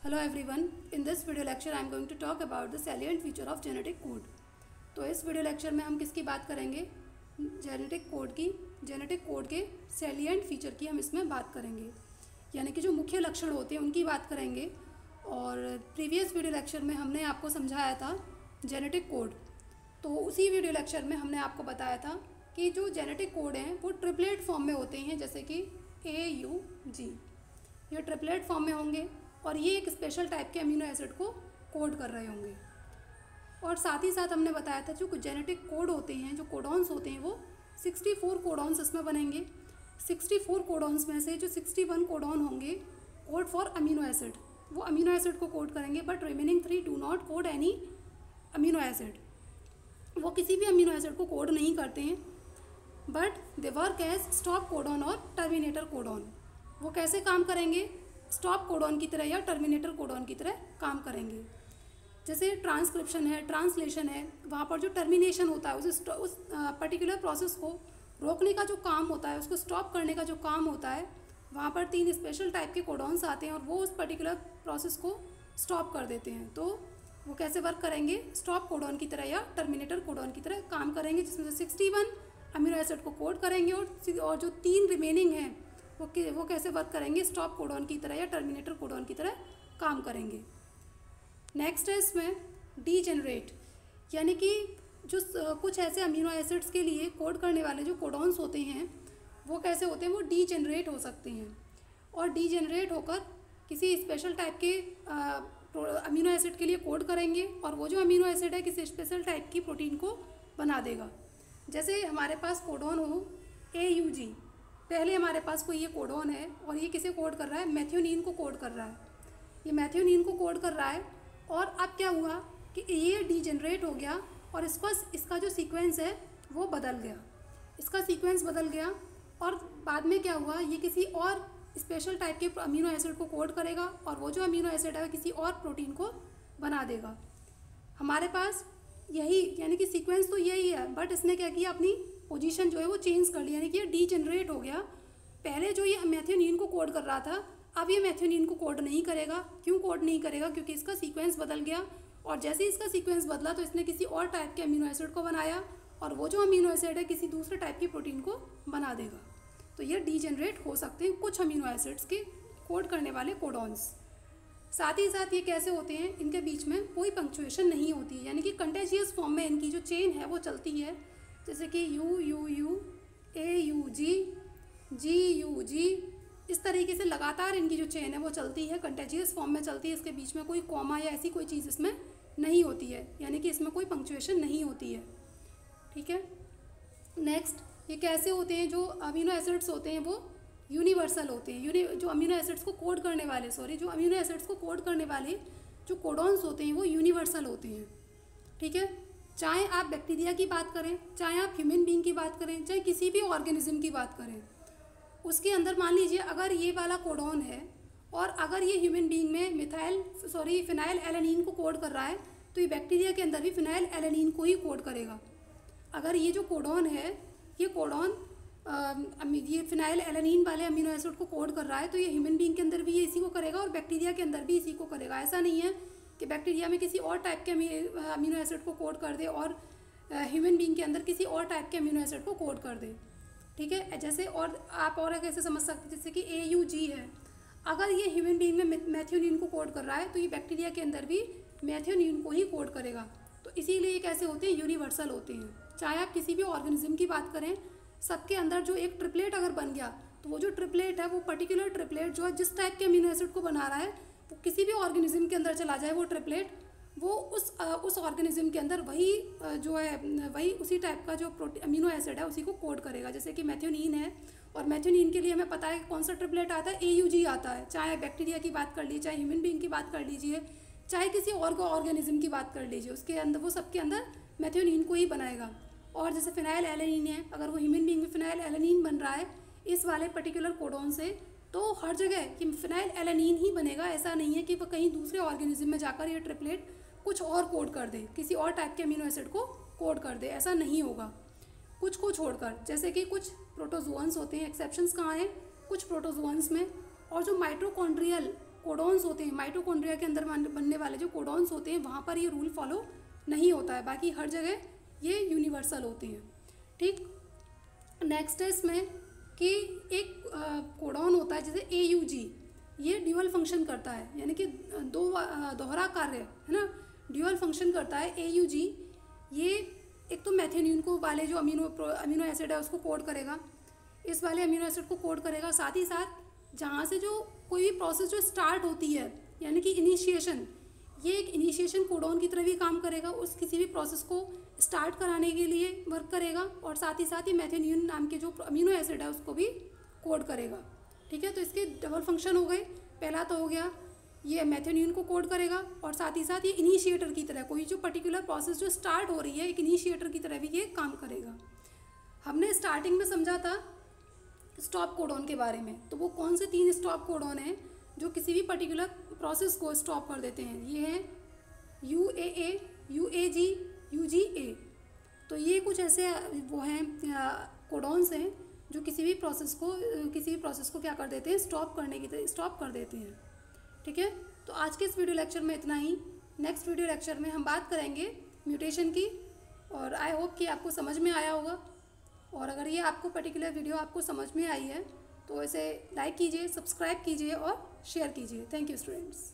Hello everyone. In this video lecture I am going to talk about the salient feature of genetic code. तो इस video lecture में हम किसकी बात करेंगे? जेनेटिक कोड की। जेनेटिक कोड के सैलिएंट फीचर की हम इसमें बात करेंगे, यानी कि जो मुख्य लक्षण होते हैं उनकी बात करेंगे। और प्रीवियस वीडियो लेक्चर में हमने आपको समझाया था जेनेटिक कोड, तो उसी वीडियो लेक्चर में हमने आपको बताया था कि जो जेनेटिक कोड हैं वो ट्रिपलेट फॉर्म में होते हैं, जैसे कि AUG, ये ट्रिपलेट फॉर्म में होंगे और ये एक स्पेशल टाइप के अमीनो एसिड को कोड कर रहे होंगे। और साथ ही साथ हमने बताया था जो जेनेटिक कोड होते हैं, जो कोडॉन्स होते हैं, वो 64 कोडॉन्स इसमें बनेंगे। 64 कोडॉन्स में से जो 61 कोडॉन होंगे कोड फॉर अमीनो एसिड, वो अमीनो एसिड को कोड करेंगे, but remaining 3 do not code any amino acid. वो किसी भी अमीनो एसिड को कोड नहीं करते हैं, but they work as stop codon और टर्मिनेटर कोडॉन। वो कैसे काम करेंगे? स्टॉप कोडॉन की तरह या टर्मिनेटर कोडॉन की तरह काम करेंगे। जैसे ट्रांसक्रिप्शन है, ट्रांसलेशन है, वहाँ पर जो टर्मिनेशन होता है, उस पर्टिकुलर प्रोसेस को रोकने का जो काम होता है, उसको स्टॉप करने का जो काम होता है, वहाँ पर 3 स्पेशल टाइप के कोडॉन्स आते हैं और वो उस पर्टिकुलर प्रोसेस को स्टॉप कर देते हैं। तो वो कैसे वर्क करेंगे? स्टॉप कोडॉन की तरह या टर्मिनेटर कोडॉन की तरह काम करेंगे, जिसमें से 61 अमीनो एसिड को कोड करेंगे और जो 3 रिमेनिंग हैं वो कैसे वर्क करेंगे? स्टॉप कोडॉन की तरह या टर्मिनेटर कोडॉन की तरह काम करेंगे। नेक्स्ट है इसमें डीजेनरेट, यानी कि जो कुछ ऐसे अमीनो एसिड्स के लिए कोड करने वाले जो कोडॉन्स होते हैं वो कैसे होते हैं? वो डीजेनरेट हो सकते हैं और डीजेनरेट होकर किसी स्पेशल टाइप के अमीनो एसिड के लिए कोड करेंगे और वो जो अमीनो एसिड है किसी स्पेशल टाइप की प्रोटीन को बना देगा। जैसे हमारे पास कोडॉन हो AUG, पहले हमारे पास कोई ये कोडॉन है और ये किसे कोड कर रहा है? मैथ्योनीन को कोड कर रहा है। ये मैथ्योनीन को कोड कर रहा है और अब क्या हुआ कि ये डीजेनरेट हो गया और इसका जो सीक्वेंस है वो बदल गया। इसका सीक्वेंस बदल गया और बाद में क्या हुआ? ये किसी और स्पेशल टाइप के अमीनो एसिड को कोड करेगा और वो जो अमीनो एसिड है किसी और प्रोटीन को बना देगा। हमारे पास यही, यानी कि सीक्वेंस तो यही है, बट इसने क्या किया? अपनी पोजीशन जो है वो चेंज कर लिया, यानी कि ये डीजेनरेट हो गया। पहले जो ये मैथ्योनीन को कोड कर रहा था, अब ये मैथ्योनीन को कोड नहीं करेगा। क्यों कोड नहीं करेगा? क्योंकि इसका सीक्वेंस बदल गया और जैसे ही इसका सीक्वेंस बदला तो इसने किसी और टाइप के अमीनो एसिड को बनाया और वो जो अमीनो एसिड है किसी दूसरे टाइप की प्रोटीन को बना देगा। तो ये डीजेनरेट हो सकते हैं कुछ अमीनो एसिड्स के कोड करने वाले कोडॉन्स। साथ ही साथ ये कैसे होते हैं? इनके बीच में कोई पंक्चुएशन नहीं होती, यानी कि कंटेजियस फॉर्म में इनकी जो चेन है वो चलती है, जैसे कि UUU, AUG, GUG, इस तरीके से लगातार इनकी जो चेन है वो चलती है, कंटेजियस फॉर्म में चलती है। इसके बीच में कोई कॉमा या ऐसी कोई चीज़ इसमें नहीं होती है, यानी कि इसमें कोई पंक्चुएशन नहीं होती है। ठीक है। नेक्स्ट, ये कैसे होते हैं? जो अमीनो एसिड्स होते हैं वो यूनिवर्सल होते हैं। जो अमीनो एसिड्स को कोड करने वाले जो अमीनो एसिड्स को कोड करने वाले जो कोडॉन्स होते हैं वो यूनिवर्सल होते हैं। ठीक है। चाहे आप बैक्टीरिया की बात करें, चाहे आप ह्यूमन बीइंग की बात करें, चाहे किसी भी ऑर्गेनिज्म की बात करें, उसके अंदर मान लीजिए अगर ये वाला कोडॉन है और अगर ये ह्यूमन बीइंग में फिनाइल एलेनिन को कोड कर रहा है तो ये बैक्टीरिया के अंदर भी फिनाइल एलेनिन को ही कोड करेगा। अगर ये जो कोडॉन है ये कोडॉन ये फिनाइल एलेनिन वाले अमीनो एसिड को कोड कर रहा है तो ये ह्यूमन बीइंग के अंदर भी ये इसी को करेगा और बैक्टीरिया के अंदर भी इसी को करेगा। ऐसा नहीं है कि बैक्टीरिया में किसी और टाइप के अमीनो एसिड को कोड कर दे और ह्यूमन बीइंग के अंदर किसी और टाइप के अमीनो एसिड को कोड कर दे। ठीक है। जैसे और आप और कैसे समझ सकते हैं, जैसे कि AUG है, अगर ये ह्यूमन बीइंग में मैथ्योनीन को कोड कर रहा है तो ये बैक्टीरिया के अंदर भी मैथ्योनीन को ही कोड करेगा। तो इसीलिए ये कैसे होते हैं? यूनिवर्सल होते हैं। चाहे आप किसी भी ऑर्गेनिज्म की बात करें, सबके अंदर जो एक ट्रिपलेट अगर बन गया तो वो जो ट्रिपलेट है वो पर्टिकुलर ट्रिपलेट जो है जिस टाइप के अमीनो एसिड को बना रहा है वो किसी भी ऑर्गेनिज्म के अंदर चला जाए, वो ट्रिपलेट वो उस ऑर्गेनिज्म के अंदर वही उसी टाइप का जो अमीनो एसिड है उसी को कोड करेगा। जैसे कि मैथ्योनीन है और मैथ्योनीन के लिए हमें पता है कि कौन सा ट्रिपलेट आता है? AUG आता है। चाहे बैक्टीरिया की बात कर लीजिए, चाहे ह्यूमन बीइंग की बात कर लीजिए, चाहे किसी और ऑर्गेनिज्म की बात कर लीजिए, उसके अंदर वो सबके अंदर मैथ्योनीन को ही बनाएगा। और जैसे फिनाइल एलेनिन है, अगर वो ह्यूमन बीइंग में फिनाइल एलेनिन बन रहा है इस वाले पर्टिकुलर कोडॉन से, तो हर जगह कि फिनाइल एलेनिन ही बनेगा। ऐसा नहीं है कि वो कहीं दूसरे ऑर्गेनिज्म में जाकर ये ट्रिपलेट कुछ और कोड कर दे, किसी और टाइप के अमीनो एसिड को कोड कर दे, ऐसा नहीं होगा। कुछ को छोड़कर, जैसे कि कुछ प्रोटोजोअन्स होते हैं, एक्सेप्शंस कहाँ हैं? कुछ प्रोटोजोअन्स में। और जो माइटोकॉन्ड्रियल कोडॉन्स होते हैं, माइटोकॉन्ड्रिया के अंदर बनने वाले जो कोडॉन्स होते हैं वहाँ पर ये रूल फॉलो नहीं होता है, बाकी हर जगह ये यूनिवर्सल होते हैं। ठीक, नेक्स्ट है इसमें कि एक कोडॉन होता है जैसे AUG, ये ड्यूअल फंक्शन करता है, यानी कि दोहरा कार्य है ना, ड्यूअल फंक्शन करता है AUG। ये एक तो मैथेन्यून को वाले जो अमीनो एसिड है उसको कोड करेगा, इस वाले अमीनो एसिड को कोड करेगा, साथ ही साथ जहाँ से जो कोई भी प्रोसेस जो स्टार्ट होती है यानी कि इनिशिएशन, ये एक इनिशिएशन कोडॉन की तरह भी काम करेगा, उस किसी भी प्रोसेस को स्टार्ट कराने के लिए वर्क करेगा, और साथ ही साथ ये मैथेन्यून नाम के जो अमीनो एसिड है उसको भी कोड करेगा। ठीक है, तो इसके डबल फंक्शन हो गए। पहला तो हो गया ये मैथेन्यून को कोड करेगा, और साथ ही साथ ये इनिशिएटर की तरह, कोई जो पर्टिकुलर प्रोसेस जो स्टार्ट हो रही है एक इनिशिएटर की तरह भी ये काम करेगा। हमने स्टार्टिंग में समझा था स्टॉप कोडॉन के बारे में, तो वो कौन से 3 स्टॉप कोडॉन हैं जो किसी भी पर्टिकुलर प्रोसेस को स्टॉप कर देते हैं, ये हैं UAA, UAG, UGA। तो ये कुछ ऐसे वो हैं कोडॉन्स हैं जो किसी भी प्रोसेस को क्या कर देते हैं, स्टॉप कर देते हैं। ठीक है, तो आज के इस वीडियो लेक्चर में इतना ही। नेक्स्ट वीडियो लेक्चर में हम बात करेंगे म्यूटेशन की, और आई होप कि आपको समझ में आया होगा। और अगर ये आपको पर्टिकुलर वीडियो आपको समझ में आई है तो इसे लाइक कीजिए, सब्सक्राइब कीजिए और शेयर कीजिए। Thank you students.